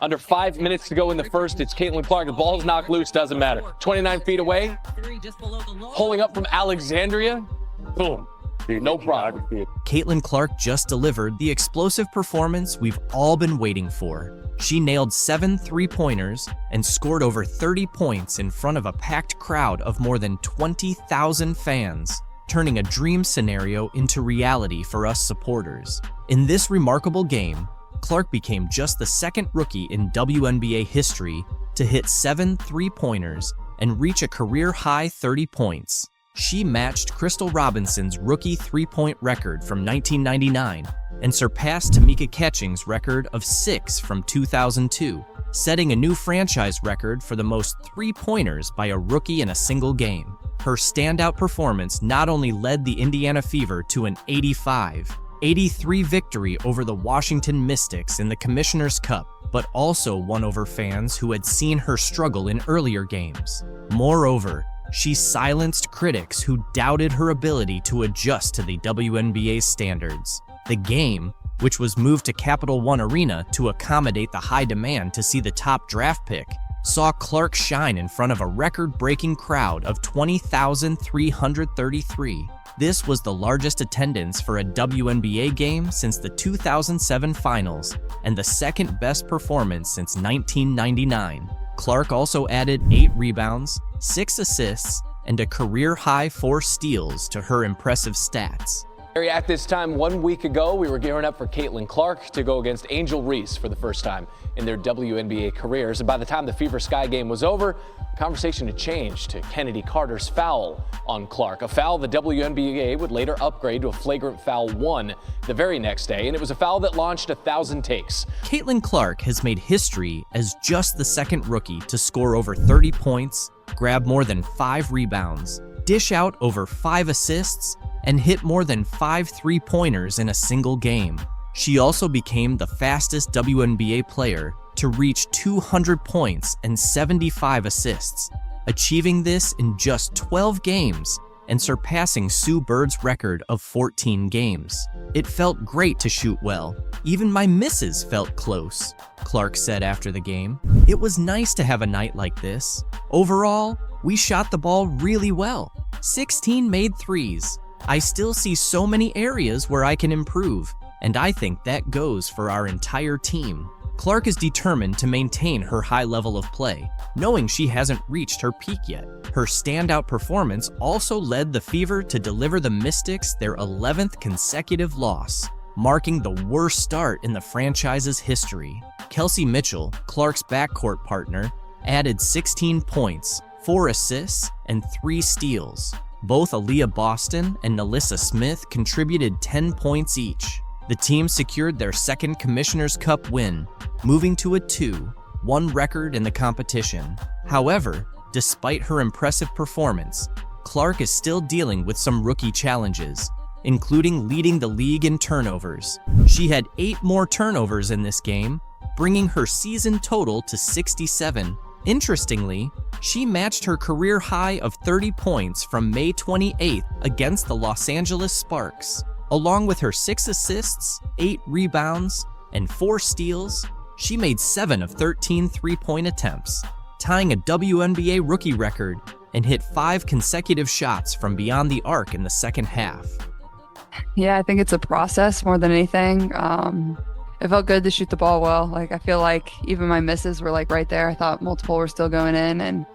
Under 5 minutes to go in the first. It's Caitlin Clark. The ball's knocked loose. Doesn't matter. 29 feet away. Pulling up from Alexandria. Boom. No problem. Caitlin Clark just delivered the explosive performance we've all been waiting for. She nailed 7 three-pointers and scored over 30 points in front of a packed crowd of more than 20,000 fans, turning a dream scenario into reality for us supporters. In this remarkable game, Clark became just the second rookie in WNBA history to hit 7 three-pointers and reach a career-high 30 points. She matched Crystal Robinson's rookie three-point record from 1999 and surpassed Tamika Catching's record of 6 from 2002, setting a new franchise record for the most three-pointers by a rookie in a single game. Her standout performance not only led the Indiana Fever to an 85-83 victory over the Washington Mystics in the Commissioner's Cup, but also won over fans who had seen her struggle in earlier games. Moreover, she silenced critics who doubted her ability to adjust to the WNBA standards. The game, which was moved to Capital One Arena to accommodate the high demand to see the top draft pick, saw Clark shine in front of a record-breaking crowd of 20,333. This was the largest attendance for a WNBA game since the 2007 finals and the second-best performance since 1999. Clark also added 8 rebounds, 6 assists, and a career-high 4 steals to her impressive stats. At this time 1 week ago, we were gearing up for Caitlin Clark to go against Angel Reese for the first time in their WNBA careers. And by the time the Fever Sky game was over, the conversation had changed to Kennedy Carter's foul on Clark, a foul the WNBA would later upgrade to a flagrant foul 1 the very next day, and it was a foul that launched 1,000 takes. Caitlin Clark has made history as just the second rookie to score over 30 points, grab more than 5 rebounds, dish out over 5 assists, and hit more than 5 three-pointers in a single game. She also became the fastest WNBA player to reach 200 points and 75 assists, achieving this in just 12 games and surpassing Sue Bird's record of 14 games. "It felt great to shoot well. Even my misses felt close," Clark said after the game. "It was nice to have a night like this. Overall, we shot the ball really well. 16 made threes. I still see so many areas where I can improve, and I think that goes for our entire team." Clark is determined to maintain her high level of play, knowing she hasn't reached her peak yet. Her standout performance also led the Fever to deliver the Mystics their 11th consecutive loss, marking the worst start in the franchise's history. Kelsey Mitchell, Clark's backcourt partner, added 16 points, 4 assists, and 3 steals. Both Aaliyah Boston and Nalissa Smith contributed 10 points each. The team secured their second Commissioner's Cup win, moving to a 2-1 record in the competition. However, despite her impressive performance, Clark is still dealing with some rookie challenges, including leading the league in turnovers. She had 8 more turnovers in this game, bringing her season total to 67. Interestingly, she matched her career high of 30 points from May 28th against the Los Angeles Sparks. Along with her 6 assists, 8 rebounds, and 4 steals, she made 7 of 13 three-point attempts, tying a WNBA rookie record, and hit 5 consecutive shots from beyond the arc in the second half. Yeah, I think it's a process more than anything. It felt good to shoot the ball well. Like, I feel like even my misses were like right there. I thought multiple were still going in, and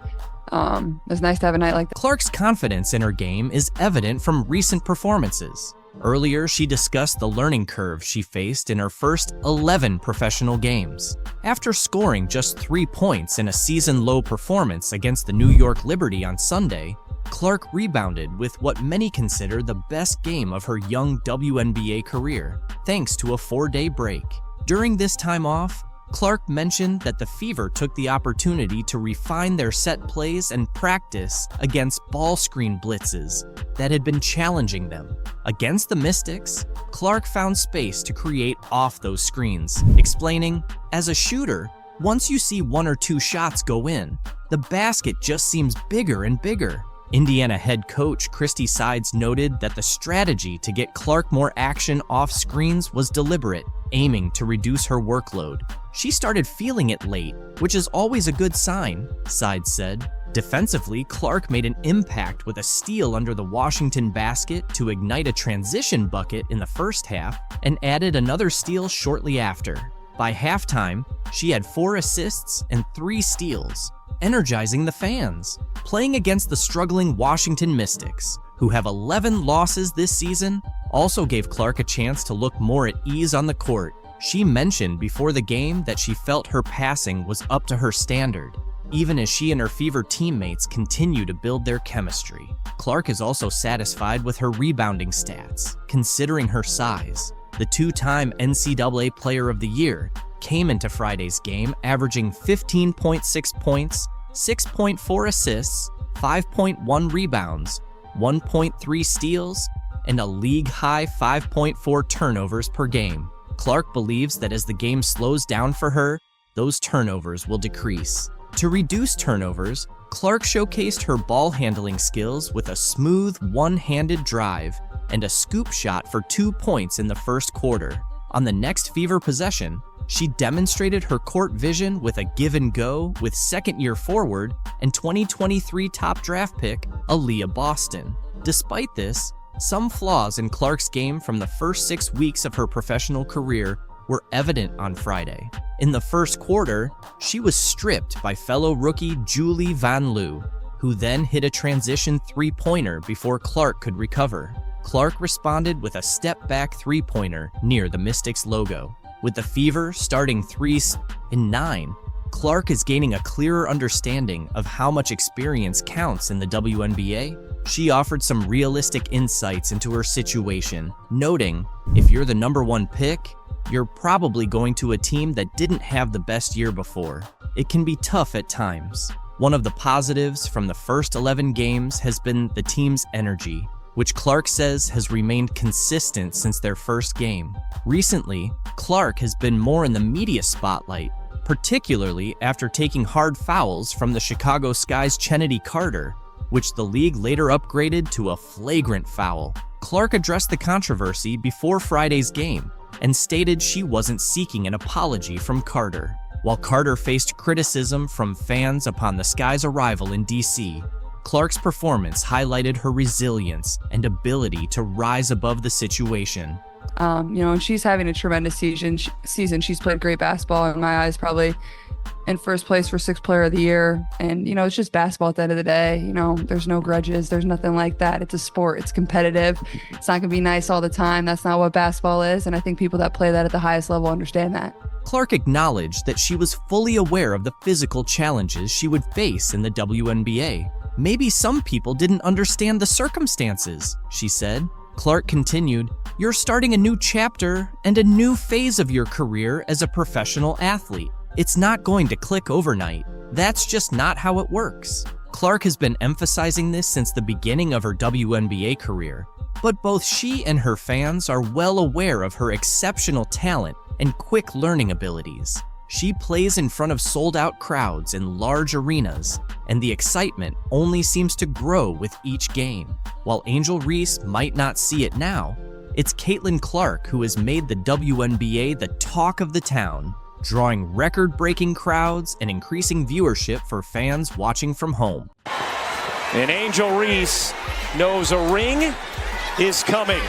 it was nice to have a night like that. Clark's confidence in her game is evident from recent performances. Earlier, she discussed the learning curve she faced in her first 11 professional games. After scoring just 3 points in a season-low performance against the New York Liberty on Sunday, Clark rebounded with what many consider the best game of her young WNBA career, thanks to a 4-day break. During this time off, Clark mentioned that the Fever took the opportunity to refine their set plays and practice against ball screen blitzes that had been challenging them. Against the Mystics, Clark found space to create off those screens, explaining, "As a shooter, once you see 1 or 2 shots go in, the basket just seems bigger and bigger." Indiana head coach Christy Sides noted that the strategy to get Clark more action off screens was deliberate, aiming to reduce her workload. She started feeling it late, which is always a good sign, Sides said. Defensively, Clark made an impact with a steal under the Washington basket to ignite a transition bucket in the first half and added another steal shortly after. By halftime, she had 4 assists and 3 steals, energizing the fans. Playing against the struggling Washington Mystics, who have 11 losses this season, also gave Clark a chance to look more at ease on the court. She mentioned before the game that she felt her passing was up to her standard, even as she and her Fever teammates continue to build their chemistry. Clark is also satisfied with her rebounding stats, considering her size. The 2-time NCAA Player of the Year came into Friday's game averaging 15.6 points, 6.4 assists, 5.1 rebounds, 1.3 steals, and a league-high 5.4 turnovers per game. Clark believes that as the game slows down for her, those turnovers will decrease. To reduce turnovers, Clark showcased her ball handling skills with a smooth one-handed drive and a scoop shot for 2 points in the first quarter. On the next Fever possession, she demonstrated her court vision with a give and go with second-year forward and 2023 top draft pick, Aaliyah Boston. Despite this, some flaws in Clark's game from the first 6 weeks of her professional career were evident on Friday. In the first quarter, she was stripped by fellow rookie Julie Van Loo, who then hit a transition three-pointer before Clark could recover. Clark responded with a step-back three-pointer near the Mystics logo. With the Fever starting 3s in 9, Clark is gaining a clearer understanding of how much experience counts in the WNBA. She offered some realistic insights into her situation, noting, if you're the #1 pick, you're probably going to a team that didn't have the best year before. It can be tough at times. One of the positives from the first 11 games has been the team's energy, which Clark says has remained consistent since their first game. Recently, Clark has been more in the media spotlight, particularly after taking hard fouls from the Chicago Sky's Chennedy Carter, which the league later upgraded to a flagrant foul. Clark addressed the controversy before Friday's game and stated she wasn't seeking an apology from Carter. While Carter faced criticism from fans upon the Sky's arrival in DC, Clark's performance highlighted her resilience and ability to rise above the situation. And she's having a tremendous season. She's played great basketball in my eyes, probably in first place for 6th player of the year. And, it's just basketball at the end of the day. There's no grudges. There's nothing like that. It's a sport. It's competitive. It's not going to be nice all the time. That's not what basketball is. And I think people that play that at the highest level understand that. Clark acknowledged that she was fully aware of the physical challenges she would face in the WNBA. Maybe some people didn't understand the circumstances, she said. Clark continued, "You're starting a new chapter and a new phase of your career as a professional athlete. It's not going to click overnight. That's just not how it works." Clark has been emphasizing this since the beginning of her WNBA career, but both she and her fans are well aware of her exceptional talent and quick learning abilities. She plays in front of sold-out crowds in large arenas, and the excitement only seems to grow with each game. While Angel Reese might not see it now, it's Caitlin Clark who has made the WNBA the talk of the town, drawing record-breaking crowds and increasing viewership for fans watching from home. And Angel Reese knows a ring is coming.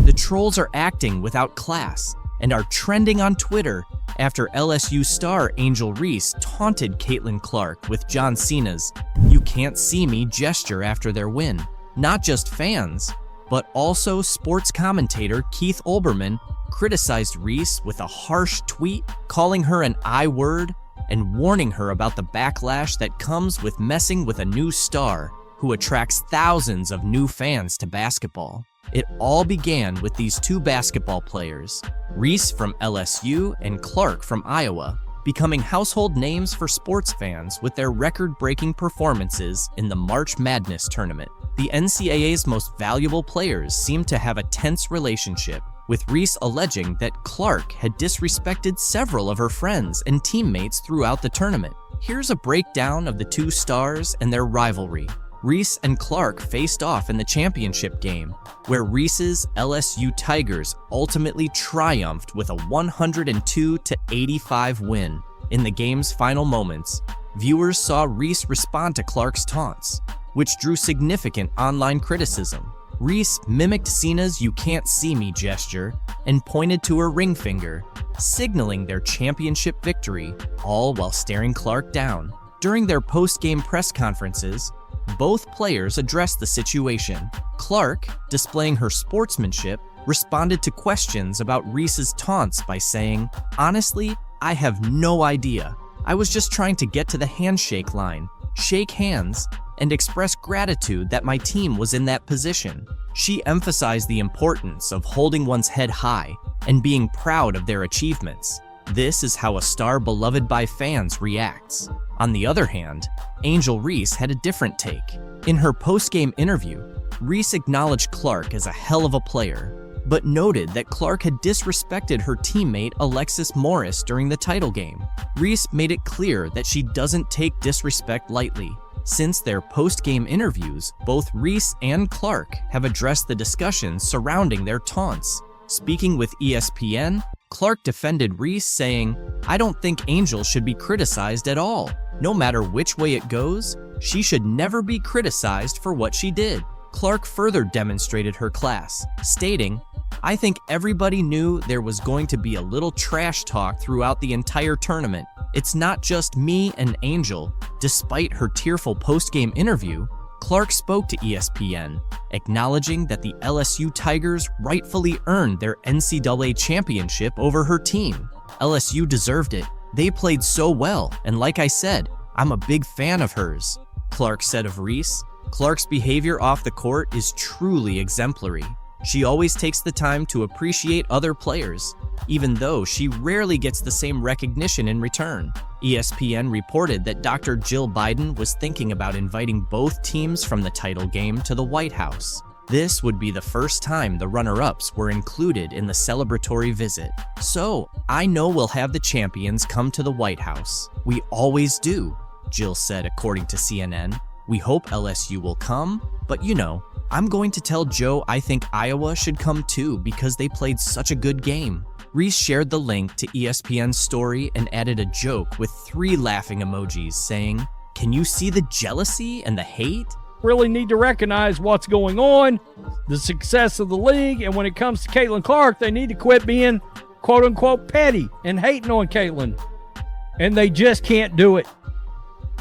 The trolls are acting without class and are trending on Twitter after LSU star Angel Reese taunted Caitlin Clark with John Cena's "You can't see me" gesture after their win. Not just fans, but also sports commentator Keith Olbermann criticized Reese with a harsh tweet, calling her an I-word and warning her about the backlash that comes with messing with a new star who attracts thousands of new fans to basketball. It all began with these two basketball players, Reese from LSU and Clark from Iowa, becoming household names for sports fans with their record-breaking performances in the March Madness tournament. The NCAA's most valuable players seem to have a tense relationship, with Reese alleging that Clark had disrespected several of her friends and teammates throughout the tournament. Here's a breakdown of the two stars and their rivalry. Reese and Clark faced off in the championship game, where Reese's LSU Tigers ultimately triumphed with a 102-85 win. In the game's final moments, viewers saw Reese respond to Clark's taunts, which drew significant online criticism. Reese mimicked Cena's "you can't see me" gesture and pointed to her ring finger, signaling their championship victory, all while staring Clark down. During their post-game press conferences, both players addressed the situation. Clark, displaying her sportsmanship, responded to questions about Reese's taunts by saying, "Honestly, I have no idea. I was just trying to get to the handshake line, shake hands, and express gratitude that my team was in that position." She emphasized the importance of holding one's head high and being proud of their achievements. This is how a star beloved by fans reacts. On the other hand, Angel Reese had a different take. In her post-game interview, Reese acknowledged Clark as a hell of a player, but noted that Clark had disrespected her teammate Alexis Morris during the title game. Reese made it clear that she doesn't take disrespect lightly. Since their post-game interviews, both Reese and Clark have addressed the discussions surrounding their taunts. Speaking with ESPN, Clark defended Reese, saying, "I don't think Angel should be criticized at all. No matter which way it goes, she should never be criticized for what she did." Clark further demonstrated her class, stating, "I think everybody knew there was going to be a little trash talk throughout the entire tournament. It's not just me and Angel." Despite her tearful post-game interview, Clark spoke to ESPN, acknowledging that the LSU Tigers rightfully earned their NCAA championship over her team. "LSU deserved it. They played so well, and like I said, I'm a big fan of hers," Clark said of Reese. Clark's behavior off the court is truly exemplary. She always takes the time to appreciate other players, even though she rarely gets the same recognition in return. ESPN reported that Dr. Jill Biden was thinking about inviting both teams from the title game to the White House. This would be the first time the runner-ups were included in the celebratory visit. "So, I know we'll have the champions come to the White House. We always do," Jill said, according to CNN. "We hope LSU will come, but you know, I'm going to tell Joe I think Iowa should come too because they played such a good game." Reese shared the link to ESPN's story and added a joke with 3 laughing emojis, saying, "Can you see the jealousy and the hate?" Really need to recognize what's going on, the success of the league, and when it comes to Caitlin Clark, they need to quit being quote-unquote petty and hating on Caitlin. And they just can't do it.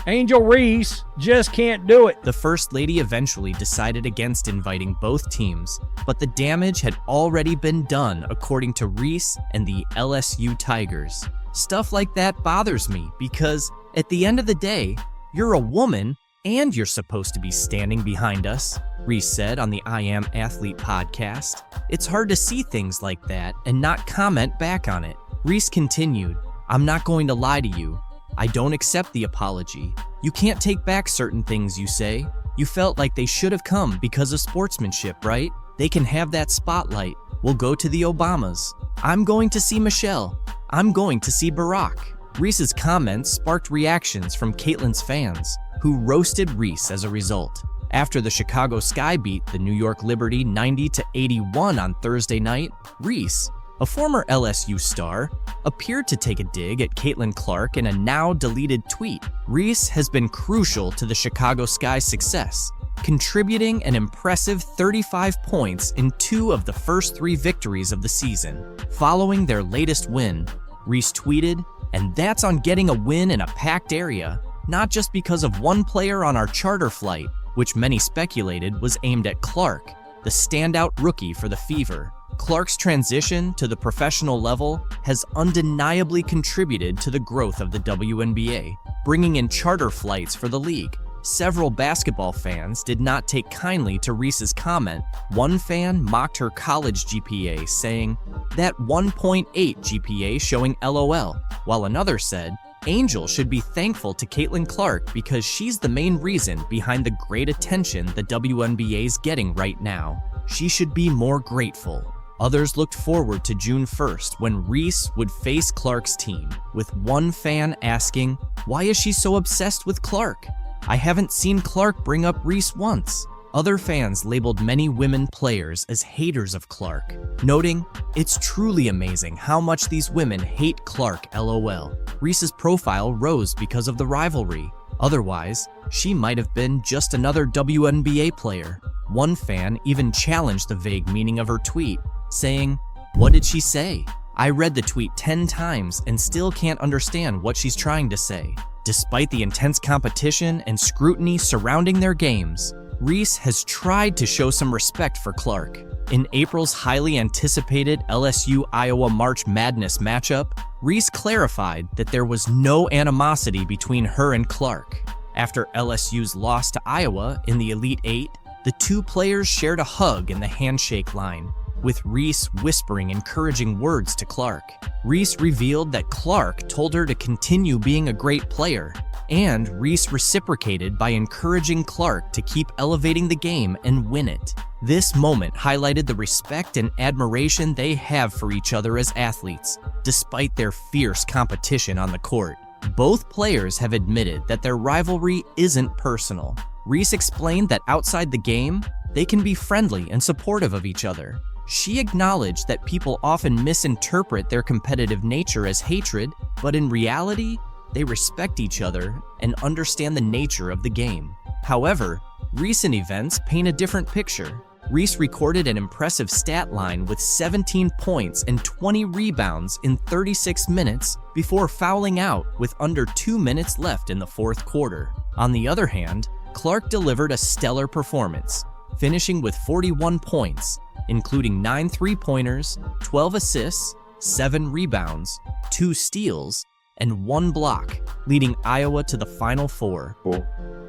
Angel Reese just can't do it. The First Lady eventually decided against inviting both teams, but the damage had already been done, according to Reese and the LSU Tigers. "Stuff like that bothers me because, at the end of the day, you're a woman and you're supposed to be standing behind us," Reese said on the I Am Athlete podcast. "It's hard to see things like that and not comment back on it." Reese continued, "I'm not going to lie to you. I don't accept the apology. You can't take back certain things you say. You felt like they should have come because of sportsmanship, right? They can have that spotlight. We'll go to the Obamas. I'm going to see Michelle. I'm going to see Barack." Reese's comments sparked reactions from Caitlin's fans, who roasted Reese as a result. After the Chicago Sky beat the New York Liberty 90-81 on Thursday night, Reese, a former LSU star, appeared to take a dig at Caitlin Clark in a now-deleted tweet. Reese has been crucial to the Chicago Sky's success, contributing an impressive 35 points in 2 of the first 3 victories of the season. Following their latest win, Reese tweeted, "And that's on getting a win in a packed area, not just because of one player on our charter flight," which many speculated was aimed at Clark, the standout rookie for the Fever. Clark's transition to the professional level has undeniably contributed to the growth of the WNBA, bringing in charter flights for the league. Several basketball fans did not take kindly to Reese's comment. One fan mocked her college GPA, saying, "That 1.8 GPA showing LOL," while another said, "Angel should be thankful to Caitlin Clark because she's the main reason behind the great attention the WNBA's getting right now. She should be more grateful." Others looked forward to June 1st when Reese would face Clark's team, with one fan asking, "Why is she so obsessed with Clark?" I haven't seen Clark bring up Reese once. Other fans labeled many women players as haters of Clark, noting, "It's truly amazing how much these women hate Clark, LOL." Reese's profile rose because of the rivalry. Otherwise, she might have been just another WNBA player. One fan even challenged the vague meaning of her tweet, saying, "What did she say? I read the tweet 10 times and still can't understand what she's trying to say." Despite the intense competition and scrutiny surrounding their games, Reese has tried to show some respect for Clark. In April's highly anticipated LSU-Iowa March Madness matchup, Reese clarified that there was no animosity between her and Clark. After LSU's loss to Iowa in the Elite Eight, the two players shared a hug in the handshake line, with Reese whispering encouraging words to Clark. Reese revealed that Clark told her to continue being a great player, and Reese reciprocated by encouraging Clark to keep elevating the game and win it. This moment highlighted the respect and admiration they have for each other as athletes, despite their fierce competition on the court. Both players have admitted that their rivalry isn't personal. Reese explained that outside the game, they can be friendly and supportive of each other. She acknowledged that people often misinterpret their competitive nature as hatred, but in reality, they respect each other and understand the nature of the game. However, recent events paint a different picture. Reese recorded an impressive stat line with 17 points and 20 rebounds in 36 minutes before fouling out with under 2 minutes left in the fourth quarter. On the other hand, Clark delivered a stellar performance, finishing with 41 points, including 9 three-pointers, 12 assists, 7 rebounds, 2 steals, and 1 block, leading Iowa to the Final Four.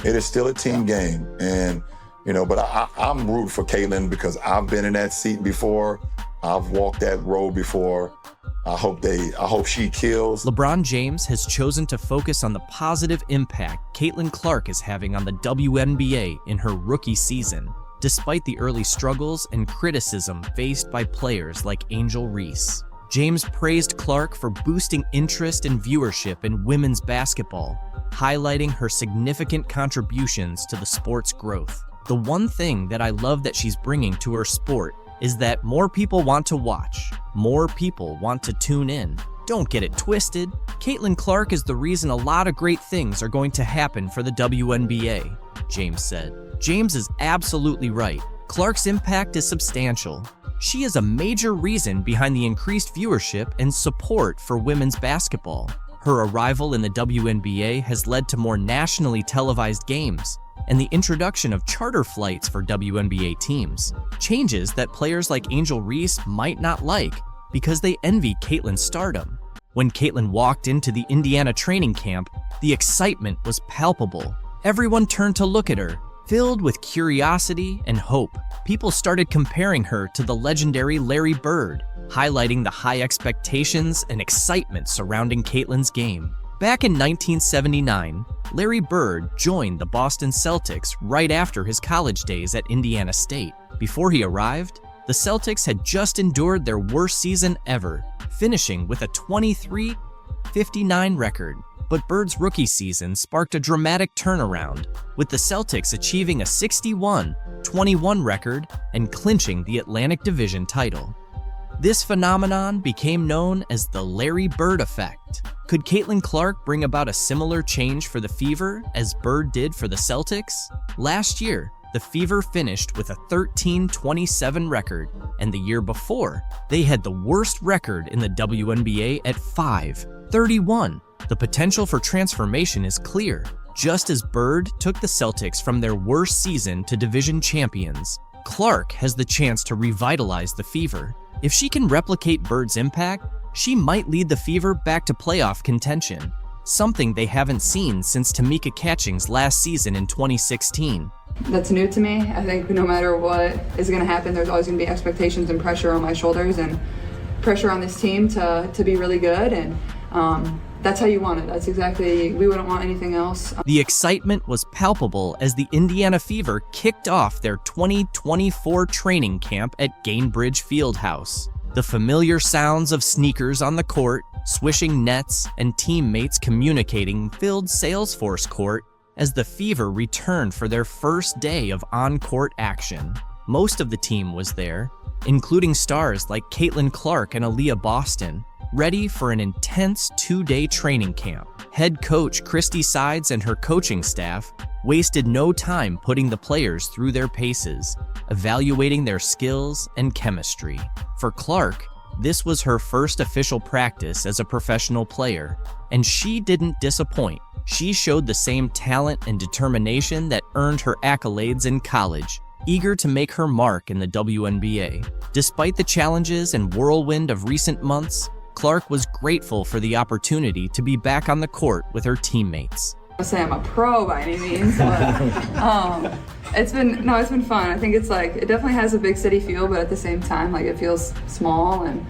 It is still a team game, and but I'm rooting for Caitlin because I've been in that seat before. I've walked that road before. I hope she kills. LeBron James has chosen to focus on the positive impact Caitlin Clark is having on the WNBA in her rookie season, despite the early struggles and criticism faced by players like Angel Reese. James praised Clark for boosting interest and viewership in women's basketball, highlighting her significant contributions to the sport's growth. "The one thing that I love that she's bringing to her sport is that more people want to watch, more people want to tune in. Don't get it twisted. Caitlin Clark is the reason a lot of great things are going to happen for the WNBA," James said. James is absolutely right. Clark's impact is substantial. She is a major reason behind the increased viewership and support for women's basketball. Her arrival in the WNBA has led to more nationally televised games and the introduction of charter flights for WNBA teams, changes that players like Angel Reese might not like because they envy Caitlin's stardom. When Caitlin walked into the Indiana training camp, the excitement was palpable. Everyone turned to look at her, filled with curiosity and hope. People started comparing her to the legendary Larry Bird, highlighting the high expectations and excitement surrounding Caitlin's game. Back in 1979, Larry Bird joined the Boston Celtics right after his college days at Indiana State. Before he arrived, the Celtics had just endured their worst season ever, finishing with a 23-59 record. But Bird's rookie season sparked a dramatic turnaround, with the Celtics achieving a 61-21 record and clinching the Atlantic Division title. This phenomenon became known as the Larry Bird effect. Could Caitlin Clark bring about a similar change for the Fever as Bird did for the Celtics? Last year, the Fever finished with a 13-27 record, and the year before, they had the worst record in the WNBA at 5-31. The potential for transformation is clear. Just as Bird took the Celtics from their worst season to division champions, Clark has the chance to revitalize the Fever. If she can replicate Bird's impact, she might lead the Fever back to playoff contention, something they haven't seen since Tamika Catching's last season in 2016. That's new to me. I think no matter what is going to happen, there's always going to be expectations and pressure on my shoulders and pressure on this team to be really good, and that's how you want it. That's exactly, we wouldn't want anything else. The excitement was palpable as the Indiana Fever kicked off their 2024 training camp at Gainbridge Fieldhouse. The familiar sounds of sneakers on the court, swishing nets, and teammates communicating filled Salesforce Court as the Fever returned for their first day of on-court action. Most of the team was there, including stars like Caitlin Clark and Aaliyah Boston, ready for an intense 2-day training camp. Head coach Christy Sides and her coaching staff wasted no time putting the players through their paces, evaluating their skills and chemistry. For Clark, this was her first official practice as a professional player, and she didn't disappoint. She showed the same talent and determination that earned her accolades in college, eager to make her mark in the WNBA. Despite the challenges and whirlwind of recent months, Clark was grateful for the opportunity to be back on the court with her teammates. I say I'm a pro by any means, but it's been fun. I think it's like, it definitely has a big city feel, but at the same time, like, it feels small and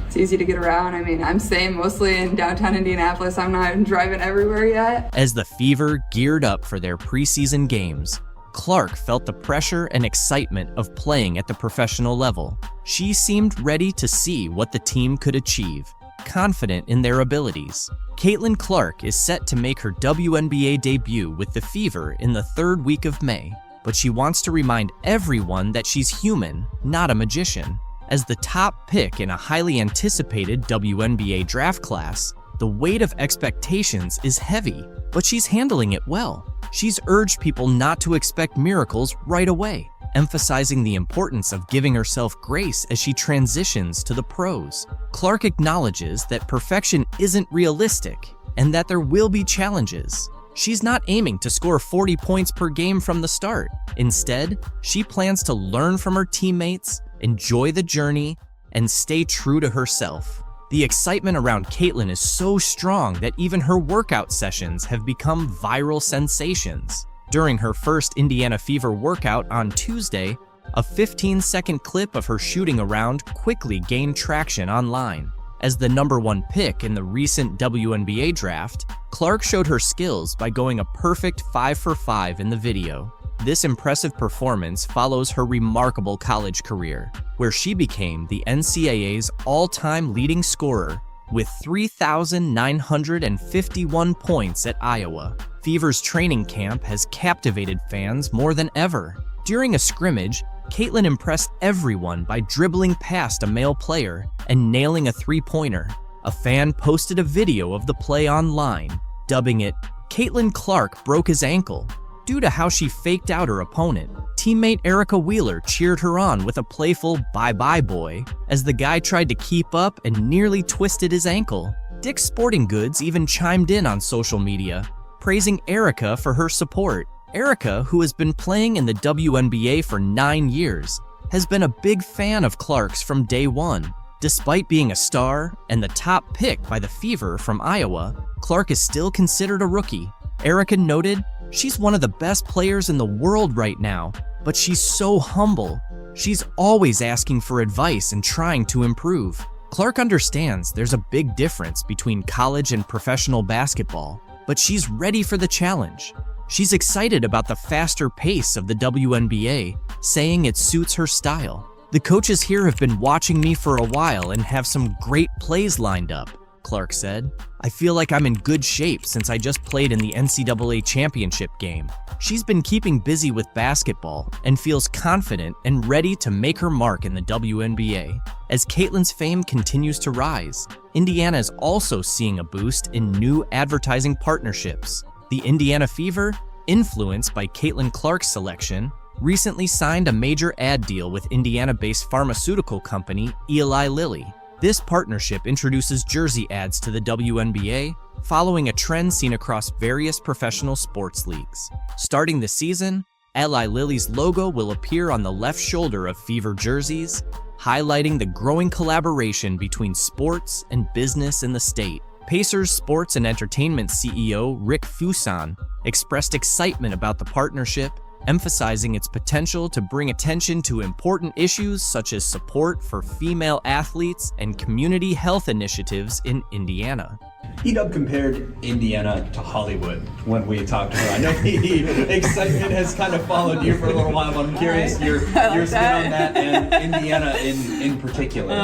it's easy to get around. I mean, I'm staying mostly in downtown Indianapolis. I'm not driving everywhere yet. As the Fever geared up for their preseason games, Clark felt the pressure and excitement of playing at the professional level. She seemed ready to see what the team could achieve, confident in their abilities. Caitlin Clark is set to make her WNBA debut with the Fever in the 3rd week of May, but she wants to remind everyone that she's human, not a magician. As the top pick in a highly anticipated WNBA draft class, the weight of expectations is heavy, but she's handling it well. She's urged people not to expect miracles right away, emphasizing the importance of giving herself grace as she transitions to the pros. Clark acknowledges that perfection isn't realistic and that there will be challenges. She's not aiming to score 40 points per game from the start. Instead, she plans to learn from her teammates, enjoy the journey, and stay true to herself. The excitement around Caitlin is so strong that even her workout sessions have become viral sensations. During her first Indiana Fever workout on Tuesday, a 15-second clip of her shooting around quickly gained traction online. As the #1 pick in the recent WNBA draft, Clark showed her skills by going a perfect 5 for 5 in the video. This impressive performance follows her remarkable college career, where she became the NCAA's all-time leading scorer with 3,951 points at Iowa. Fever's training camp has captivated fans more than ever. During a scrimmage, Caitlin impressed everyone by dribbling past a male player and nailing a three-pointer. A fan posted a video of the play online, dubbing it, "Caitlin Clark broke his ankle." Due to how she faked out her opponent, teammate Erica Wheeler cheered her on with a playful "bye-bye boy" as the guy tried to keep up and nearly twisted his ankle. Dick's Sporting Goods even chimed in on social media, praising Erica for her support. Erica, who has been playing in the WNBA for 9 years, has been a big fan of Clark's from day one. Despite being a star and the top pick by the Fever from Iowa, Clark is still considered a rookie. Erica noted, "She's one of the best players in the world right now, but she's so humble. She's always asking for advice and trying to improve." Clark understands there's a big difference between college and professional basketball, but she's ready for the challenge. She's excited about the faster pace of the WNBA, saying it suits her style. "The coaches here have been watching me for a while and have some great plays lined up," Clark said. "I feel like I'm in good shape since I just played in the NCAA championship game." She's been keeping busy with basketball and feels confident and ready to make her mark in the WNBA. As Caitlin's fame continues to rise, Indiana is also seeing a boost in new advertising partnerships. The Indiana Fever, influenced by Caitlin Clark's selection, recently signed a major ad deal with Indiana-based pharmaceutical company Eli Lilly. This partnership introduces jersey ads to the WNBA, following a trend seen across various professional sports leagues. Starting this season, Eli Lilly's logo will appear on the left shoulder of Fever jerseys, highlighting the growing collaboration between sports and business in the state. Pacers Sports and Entertainment CEO Rick Fuson expressed excitement about the partnership, emphasizing its potential to bring attention to important issues such as support for female athletes and community health initiatives in Indiana. Edub compared Indiana to Hollywood when we talked to her. I know the excitement has kind of followed you for a little while, but I'm curious your spin on that and Indiana in particular.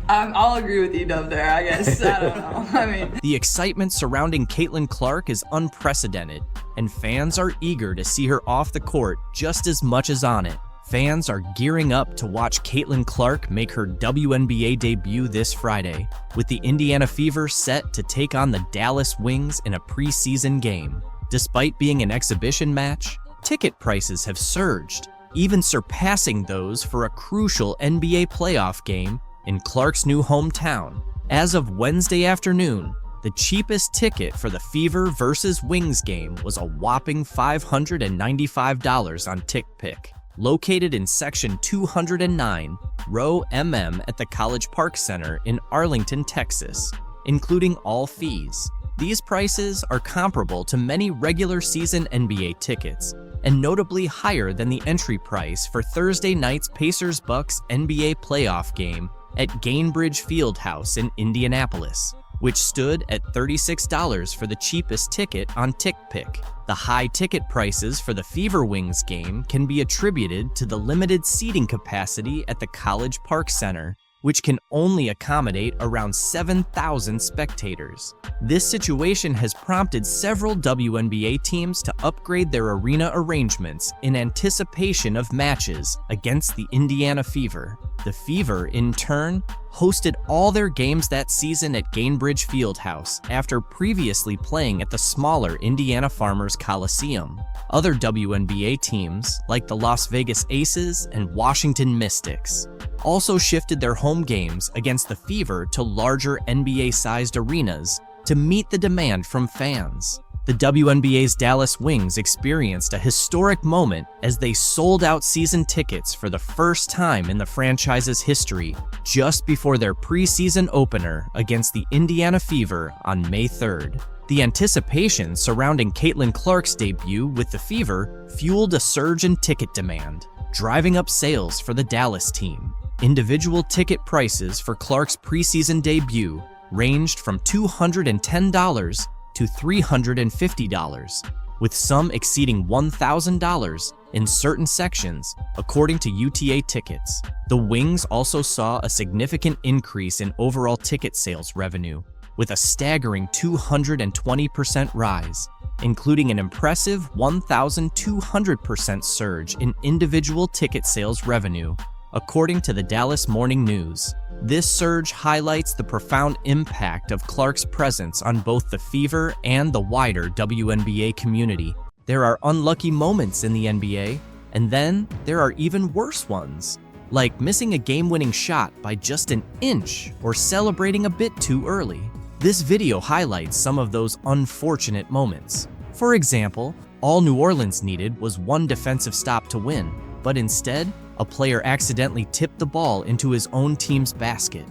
I'll agree with Edub there, I guess. I don't know. The excitement surrounding Caitlin Clark is unprecedented. and fans are eager to see her off the court just as much as on it. Fans are gearing up to watch Caitlin Clark make her WNBA debut this Friday, with the Indiana Fever set to take on the Dallas Wings in a preseason game. Despite being an exhibition match, ticket prices have surged, even surpassing those for a crucial NBA playoff game in Clark's new hometown. As of Wednesday afternoon, the cheapest ticket for the Fever versus Wings game was a whopping $595 on TickPick. Located in Section 209, Row MM at the College Park Center in Arlington, Texas, including all fees. These prices are comparable to many regular season NBA tickets, and notably higher than the entry price for Thursday night's Pacers-Bucks NBA playoff game at Gainbridge Fieldhouse in Indianapolis, which stood at $36 for the cheapest ticket on TickPick. The high ticket prices for the Fever Wings game can be attributed to the limited seating capacity at the College Park Center, which can only accommodate around 7,000 spectators. This situation has prompted several WNBA teams to upgrade their arena arrangements in anticipation of matches against the Indiana Fever. The Fever, in turn, hosted all their games that season at Gainbridge Fieldhouse after previously playing at the smaller Indiana Farmers Coliseum. Other WNBA teams, like the Las Vegas Aces and Washington Mystics, also shifted their home games against the Fever to larger NBA-sized arenas to meet the demand from fans. The WNBA's Dallas Wings experienced a historic moment as they sold out season tickets for the first time in the franchise's history just before their preseason opener against the Indiana Fever on May 3rd. The anticipation surrounding Caitlin Clark's debut with the Fever fueled a surge in ticket demand, driving up sales for the Dallas team. Individual ticket prices for Clark's preseason debut ranged from $210 to $350, with some exceeding $1,000 in certain sections, according to UTA Tickets. The Wings also saw a significant increase in overall ticket sales revenue, with a staggering 220% rise, including an impressive 1,200% surge in individual ticket sales revenue, according to the Dallas Morning News. This surge highlights the profound impact of Clark's presence on both the Fever and the wider WNBA community. There are unlucky moments in the NBA, and then there are even worse ones, like missing a game-winning shot by just an inch or celebrating a bit too early. This video highlights some of those unfortunate moments. For example, all New Orleans needed was one defensive stop to win, but instead, a player accidentally tipped the ball into his own team's basket.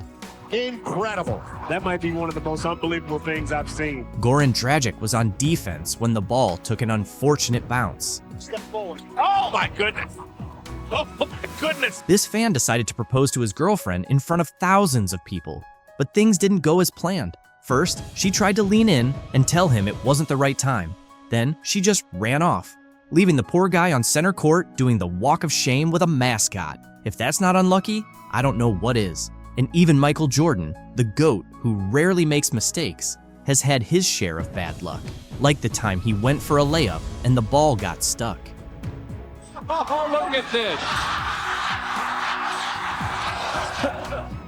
Incredible. That might be one of the most unbelievable things I've seen. Goran Dragic was on defense when the ball took an unfortunate bounce. Step forward. Oh my goodness. Oh my goodness. This fan decided to propose to his girlfriend in front of thousands of people, but things didn't go as planned. First, she tried to lean in and tell him it wasn't the right time. Then she just ran off, leaving the poor guy on center court doing the walk of shame with a mascot. If that's not unlucky, I don't know what is. And even Michael Jordan, the GOAT who rarely makes mistakes, has had his share of bad luck, like the time he went for a layup and the ball got stuck. Oh, look at this.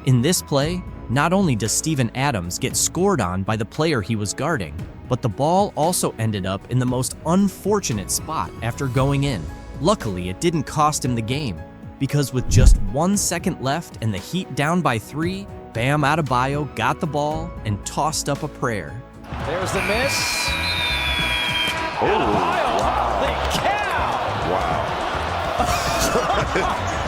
In this play, not only does Steven Adams get scored on by the player he was guarding, but the ball also ended up in the most unfortunate spot after going in. Luckily, it didn't cost him the game, because with just 1 second left and the Heat down by 3, Bam Adebayo got the ball and tossed up a prayer. There's the miss.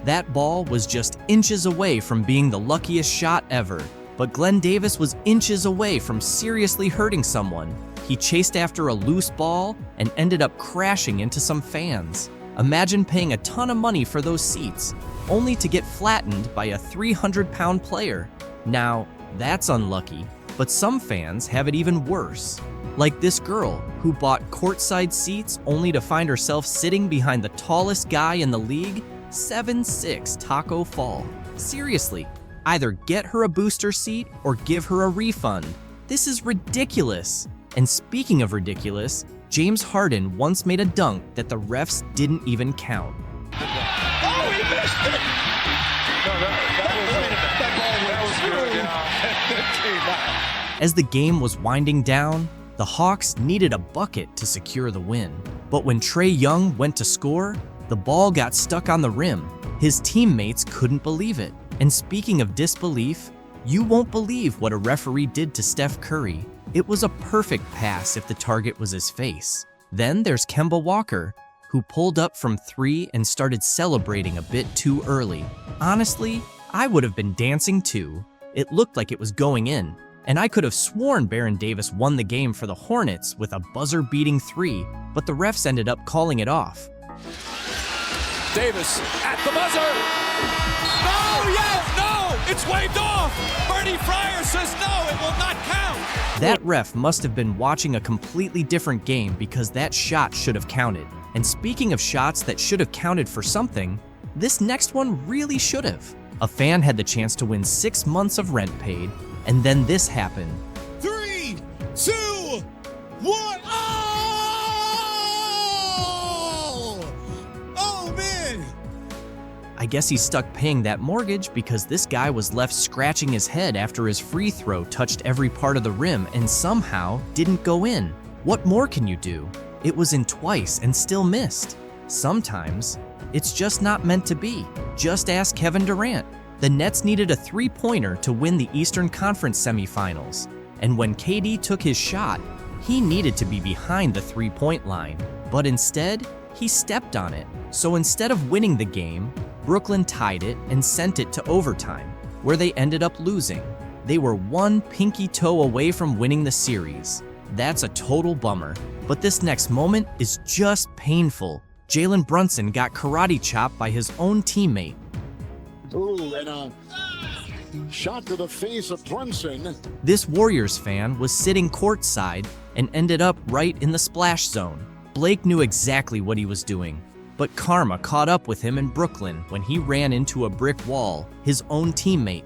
That ball was just inches away from being the luckiest shot ever, but Glenn Davis was inches away from seriously hurting someone. He chased after a loose ball and ended up crashing into some fans. Imagine paying a ton of money for those seats, only to get flattened by a 300-pound player. Now, that's unlucky, but some fans have it even worse. Like this girl, who bought courtside seats only to find herself sitting behind the tallest guy in the league, 7'6" Taco Fall. Seriously, either get her a booster seat or give her a refund. This is ridiculous. And speaking of ridiculous, James Harden once made a dunk that the refs didn't even count. Oh, he missed it! As the game was winding down, the Hawks needed a bucket to secure the win. But when Trae Young went to score, the ball got stuck on the rim. His teammates couldn't believe it. And speaking of disbelief, you won't believe what a referee did to Steph Curry. It was a perfect pass if the target was his face. Then there's Kemba Walker, who pulled up from 3 and started celebrating a bit too early. Honestly, I would have been dancing too. It looked like it was going in, and I could have sworn Baron Davis won the game for the Hornets with a buzzer-beating 3, but the refs ended up calling it off. Davis at the buzzer. No, yes, no, it's waved off. Bernie Fryer says no, it will not count. That ref must have been watching a completely different game because that shot should have counted. And speaking of shots that should have counted for something, this next one really should have. A fan had the chance to win 6 months of rent paid, and then this happened. 3, 2, 1. Oh, man. I guess he's stuck paying that mortgage because this guy was left scratching his head after his free throw touched every part of the rim and somehow didn't go in. What more can you do? It was in twice and still missed. Sometimes, it's just not meant to be. Just ask Kevin Durant. The Nets needed a three-pointer to win the Eastern Conference semifinals. And when KD took his shot, he needed to be behind the three-point line. But instead, he stepped on it. So instead of winning the game, Brooklyn tied it and sent it to overtime, where they ended up losing. They were one pinky toe away from winning the series. That's a total bummer. But this next moment is just painful. Jalen Brunson got karate chopped by his own teammate. Ooh, and a shot to the face of Brunson. This Warriors fan was sitting courtside and ended up right in the splash zone. Blake knew exactly what he was doing, but karma caught up with him in Brooklyn when he ran into a brick wall, his own teammate.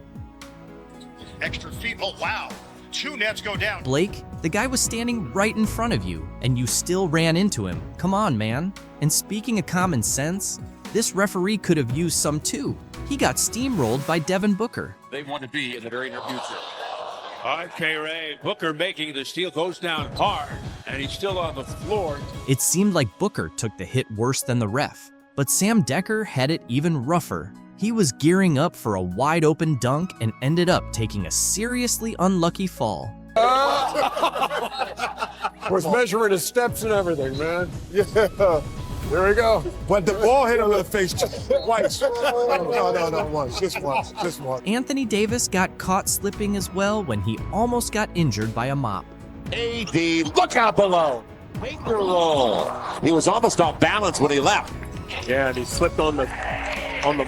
Extra feet, oh wow. 2 Nets go down. Blake, the guy was standing right in front of you, and you still ran into him. Come on, man. And speaking of common sense, this referee could have used some too. He got steamrolled by Devin Booker. They want to be in the very near future. All right, K-Ray. Booker making the steal, goes down hard, and he's still on the floor. It seemed like Booker took the hit worse than the ref, but Sam Decker had it even rougher. He was gearing up for a wide-open dunk and ended up taking a seriously unlucky fall. Was measuring his steps and everything, man. Yeah, there we go. But the ball hit him in the face twice. No, once, just once. Anthony Davis got caught slipping as well when he almost got injured by a mop. AD, look out below. Finger roll. He was almost off balance when he left. Yeah, and he slipped on the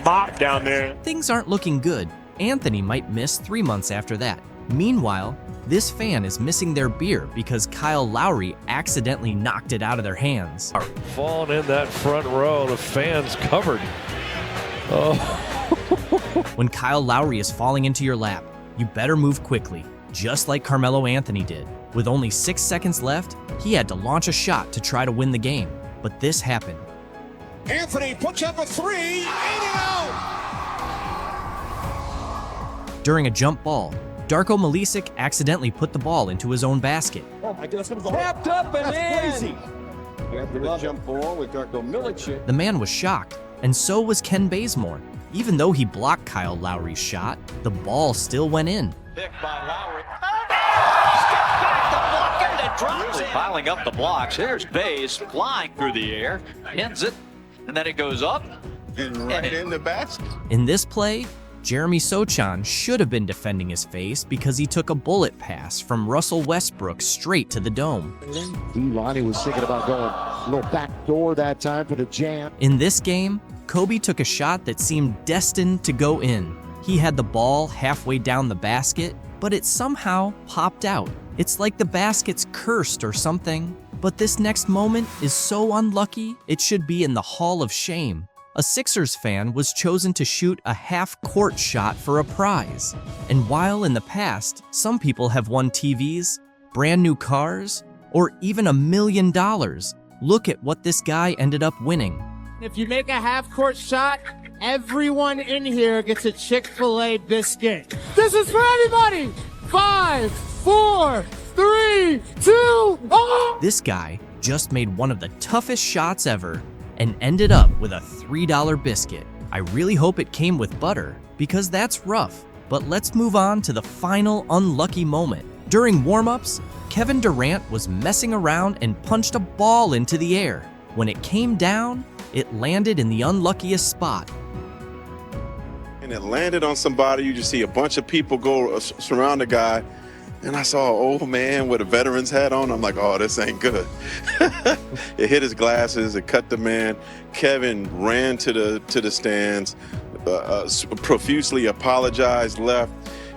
mop down there. Things aren't looking good. Anthony might miss 3 months after that. Meanwhile, this fan is missing their beer because Kyle Lowry accidentally knocked it out of their hands. Falling in that front row, the fans covered. Oh. When Kyle Lowry is falling into your lap, you better move quickly, just like Carmelo Anthony did. With only 6 seconds left, he had to launch a shot to try to win the game. But this happened. Anthony puts up a 3, 8 and out. During a jump ball, Darko Milicic accidentally put the ball into his own basket. Oh my goodness, tapped up and in. After the jump ball with Darko Milicic. The man was shocked, and so was Ken Bazemore. Even though he blocked Kyle Lowry's shot, the ball still went in. Picked by Lowry. Steps back the block and it drops it. Piling up the blocks. Here's Baze flying through the air, ends it, and then it goes up and right in the basket. In this play, Jeremy Sochan should have been defending his face because he took a bullet pass from Russell Westbrook straight to the dome. Lonnie was thinking about going a little back door that time for the jam. In this game, Kobe took a shot that seemed destined to go in. He had the ball halfway down the basket, but it somehow popped out. It's like the basket's cursed or something. But this next moment is so unlucky, it should be in the Hall of Shame. A Sixers fan was chosen to shoot a half-court shot for a prize. And while in the past, some people have won TVs, brand new cars, or even $1 million. Look at what this guy ended up winning. If you make a half-court shot, everyone in here gets a Chick-fil-A biscuit. This is for everybody! 5, 4, 3, 2, oh! This guy just made one of the toughest shots ever and ended up with a $3 biscuit. I really hope it came with butter, because that's rough. But let's move on to the final unlucky moment. During warm-ups, Kevin Durant was messing around and punched a ball into the air. When it came down, it landed in the unluckiest spot. And it landed on somebody. You just see a bunch of people go surround the guy. And I saw an old man with a veteran's hat on. I'm like, oh, this ain't good. It hit his glasses. It cut the man. Kevin ran to the stands, profusely apologized, left.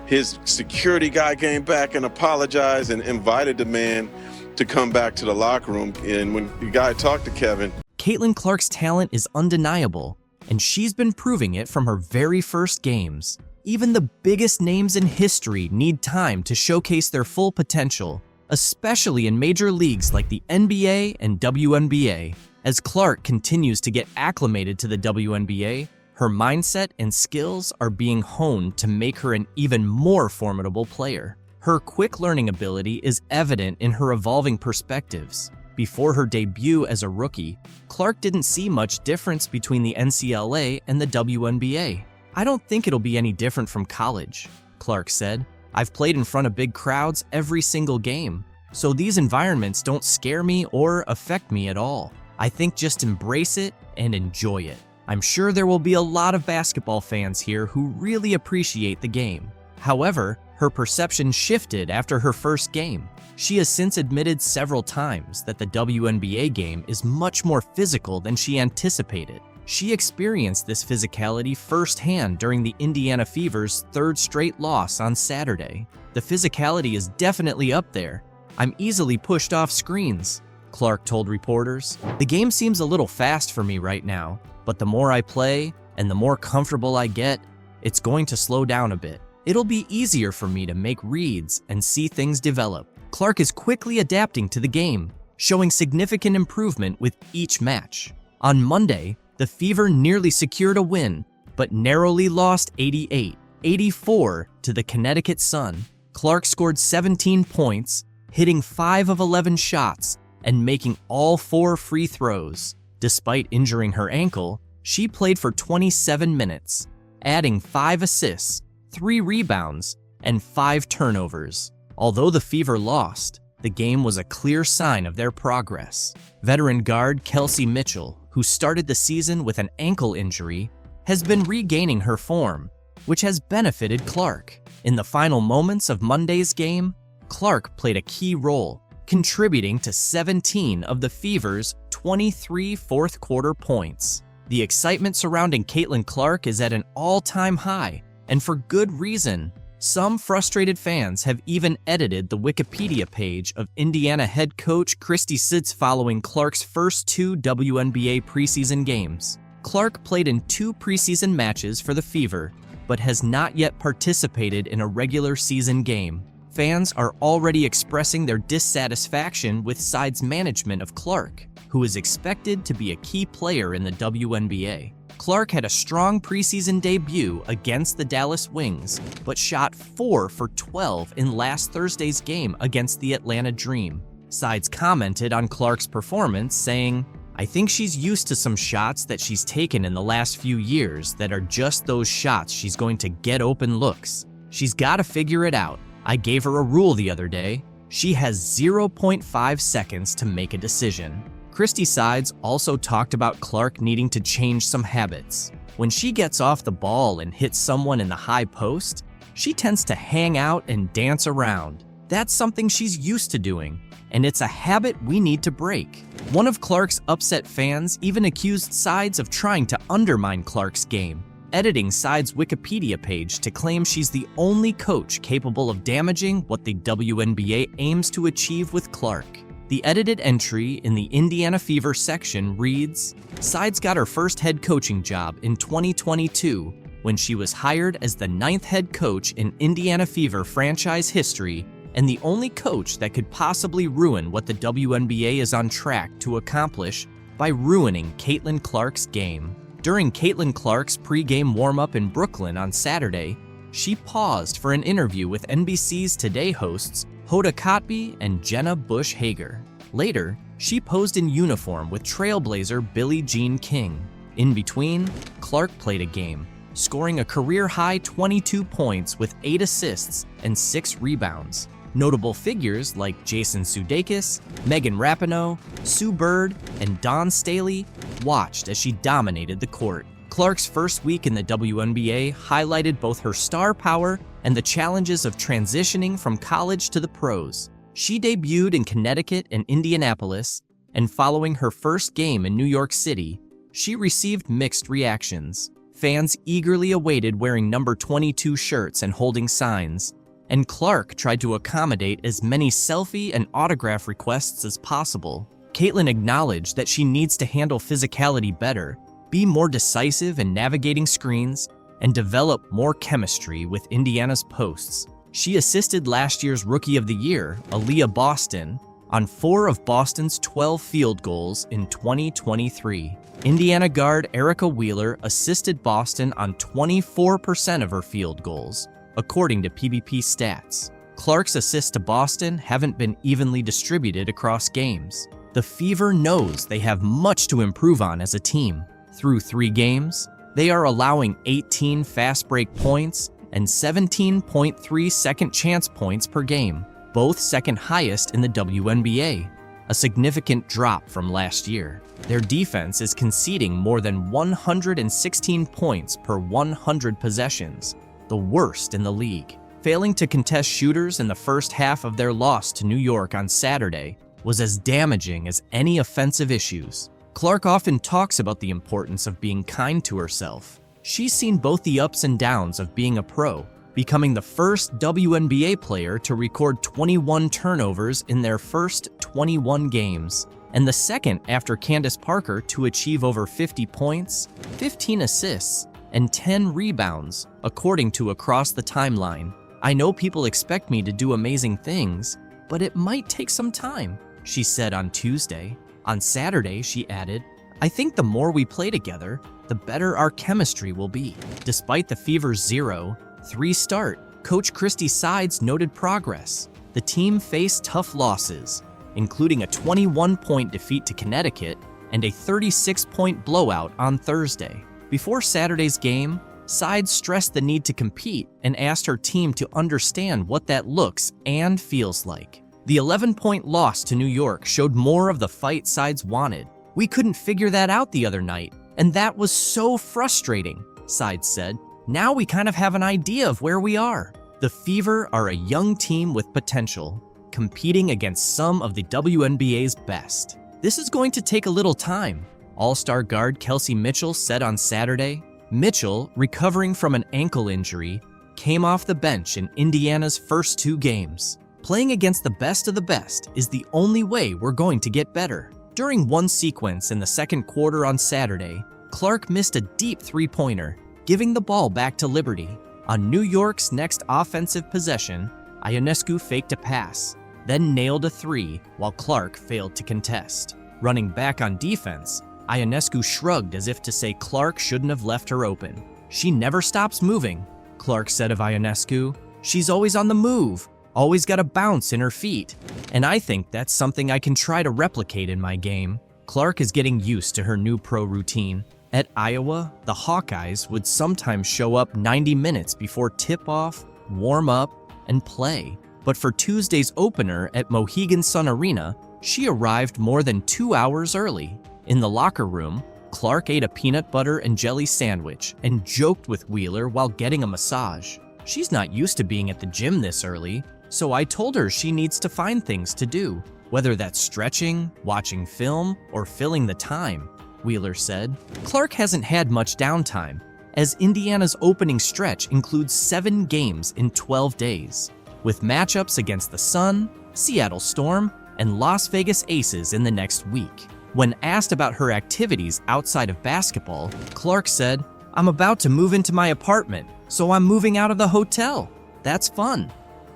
His security guy came back and apologized and invited the man to come back to the locker room. And when the guy talked to Kevin, Caitlin Clark's talent is undeniable, and she's been proving it from her very first games. Even the biggest names in history need time to showcase their full potential, especially in major leagues like the NBA and WNBA. As Clark continues to get acclimated to the WNBA, her mindset and skills are being honed to make her an even more formidable player. Her quick learning ability is evident in her evolving perspectives. Before her debut as a rookie, Clark didn't see much difference between the NCAA and the WNBA. "I don't think it'll be any different from college," Clark said. "I've played in front of big crowds every single game, so these environments don't scare me or affect me at all. I think just embrace it and enjoy it. I'm sure there will be a lot of basketball fans here who really appreciate the game." However, her perception shifted after her first game. She has since admitted several times that the WNBA game is much more physical than she anticipated. She experienced this physicality firsthand during the Indiana Fever's third straight loss on Saturday. "The physicality is definitely up there. I'm easily pushed off screens," Clark told reporters. "The game seems a little fast for me right now, but the more I play and the more comfortable I get, it's going to slow down a bit. It'll be easier for me to make reads and see things develop." Clark is quickly adapting to the game, showing significant improvement with each match. On Monday, the Fever nearly secured a win, but narrowly lost 88-84 to the Connecticut Sun. Clark scored 17 points, hitting 5 of 11 shots and making all 4 free throws. Despite injuring her ankle, she played for 27 minutes, adding 5 assists, 3 rebounds, and 5 turnovers. Although the Fever lost, the game was a clear sign of their progress. Veteran guard Kelsey Mitchell, who started the season with an ankle injury, has been regaining her form, which has benefited Clark. In the final moments of Monday's game, Clark played a key role, contributing to 17 of the Fever's 23 fourth-quarter points. The excitement surrounding Caitlin Clark is at an all-time high, and for good reason. Some frustrated fans have even edited the Wikipedia page of Indiana head coach Christy Sitz following Clark's first 2 WNBA preseason games. Clark played in 2 preseason matches for the Fever, but has not yet participated in a regular season game. Fans are already expressing their dissatisfaction with side's management of Clark, who is expected to be a key player in the WNBA. Clark had a strong preseason debut against the Dallas Wings, but shot 4 for 12 in last Thursday's game against the Atlanta Dream. Sides commented on Clark's performance, saying, "I think she's used to some shots that she's taken in the last few years that are just those shots she's going to get open looks. She's got to figure it out. I gave her a rule the other day. She has 0.5 seconds to make a decision." Christy Sides also talked about Clark needing to change some habits. When she gets off the ball and hits someone in the high post, she tends to hang out and dance around. That's something she's used to doing, and it's a habit we need to break. One of Clark's upset fans even accused Sides of trying to undermine Clark's game, editing Sides' Wikipedia page to claim she's the only coach capable of damaging what the WNBA aims to achieve with Clark. The edited entry in the Indiana Fever section reads, "Sides got her first head coaching job in 2022 when she was hired as the 9th head coach in Indiana Fever franchise history and the only coach that could possibly ruin what the WNBA is on track to accomplish by ruining Caitlin Clark's game. During Caitlin Clark's pre-game warm-up in Brooklyn on Saturday, she paused for an interview with NBC's Today hosts Hoda Kotb and Jenna Bush Hager. Later, she posed in uniform with Trailblazer Billie Jean King. In between, Clark played a game, scoring a career-high 22 points with 8 assists and 6 rebounds. Notable figures like Jason Sudeikis, Megan Rapinoe, Sue Bird, and Dawn Staley watched as she dominated the court. Clark's first week in the WNBA highlighted both her star power and the challenges of transitioning from college to the pros. She debuted in Connecticut and Indianapolis, and following her first game in New York City, she received mixed reactions. Fans eagerly awaited wearing number 22 shirts and holding signs, and Clark tried to accommodate as many selfie and autograph requests as possible. Caitlin acknowledged that she needs to handle physicality better, be more decisive in navigating screens, and develop more chemistry with Indiana's posts. She assisted last year's Rookie of the Year, Aaliyah Boston, on 4 of Boston's 12 field goals in 2023. Indiana guard Erica Wheeler assisted Boston on 24% of her field goals, according to PBP stats. Clark's assists to Boston haven't been evenly distributed across games. The Fever knows they have much to improve on as a team. Through 3 games, they are allowing 18 fast break points and 17.3 second chance points per game, both second highest in the WNBA, a significant drop from last year. Their defense is conceding more than 116 points per 100 possessions, the worst in the league. Failing to contest shooters in the first half of their loss to New York on Saturday was as damaging as any offensive issues. Clark often talks about the importance of being kind to herself. She's seen both the ups and downs of being a pro, becoming the first WNBA player to record 21 turnovers in their first 21 games, and the second after Candace Parker to achieve over 50 points, 15 assists, and 10 rebounds, according to Across the Timeline. "I know people expect me to do amazing things, but it might take some time," she said on Tuesday. On Saturday, she added, "I think the more we play together, the better our chemistry will be." Despite the Fever's 0-3 start, Coach Christy Sides noted progress. The team faced tough losses, including a 21-point defeat to Connecticut and a 36-point blowout on Thursday. Before Saturday's game, Sides stressed the need to compete and asked her team to understand what that looks and feels like. The 11-point loss to New York showed more of the fight Sides wanted. "We couldn't figure that out the other night, and that was so frustrating," Sides said. "Now we kind of have an idea of where we are." The Fever are a young team with potential, competing against some of the WNBA's best. "This is going to take a little time," All-Star guard Kelsey Mitchell said on Saturday. Mitchell, recovering from an ankle injury, came off the bench in Indiana's first 2 games. "Playing against the best of the best is the only way we're going to get better." During one sequence in the second quarter on Saturday, Clark missed a deep 3-pointer, giving the ball back to Liberty. On New York's next offensive possession, Ionescu faked a pass, then nailed a 3 while Clark failed to contest. Running back on defense, Ionescu shrugged as if to say Clark shouldn't have left her open. "She never stops moving," Clark said of Ionescu. "She's always on the move, always got a bounce in her feet, and I think that's something I can try to replicate in my game." Clark is getting used to her new pro routine. At Iowa, the Hawkeyes would sometimes show up 90 minutes before tip-off, warm up, and play. But for Tuesday's opener at Mohegan Sun Arena, she arrived more than 2 hours early. In the locker room, Clark ate a peanut butter and jelly sandwich and joked with Wheeler while getting a massage. "She's not used to being at the gym this early, so I told her she needs to find things to do, whether that's stretching, watching film, or filling the time," Wheeler said. Clark hasn't had much downtime, as Indiana's opening stretch includes 7 games in 12 days, with matchups against the Sun, Seattle Storm, and Las Vegas Aces in the next week. When asked about her activities outside of basketball, Clark said, "I'm about to move into my apartment, so I'm moving out of the hotel. That's fun."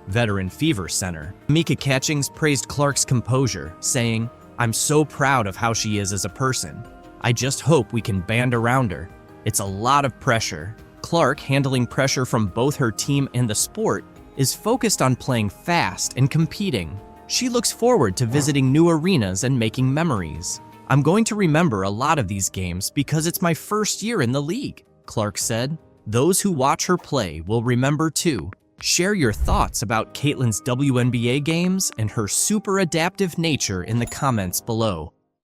Veteran Fever Center. Mika Catchings praised Clark's composure, saying, "I'm so proud of how she is as a person. I just hope we can band around her. It's a lot of pressure." Clark, handling pressure from both her team and the sport, is focused on playing fast and competing. She looks forward to visiting new arenas and making memories. "I'm going to remember a lot of these games because it's my first year in the league," Clark said. "Those who watch her play will remember too." Share your thoughts about Caitlin's WNBA games and her super adaptive nature in the comments below.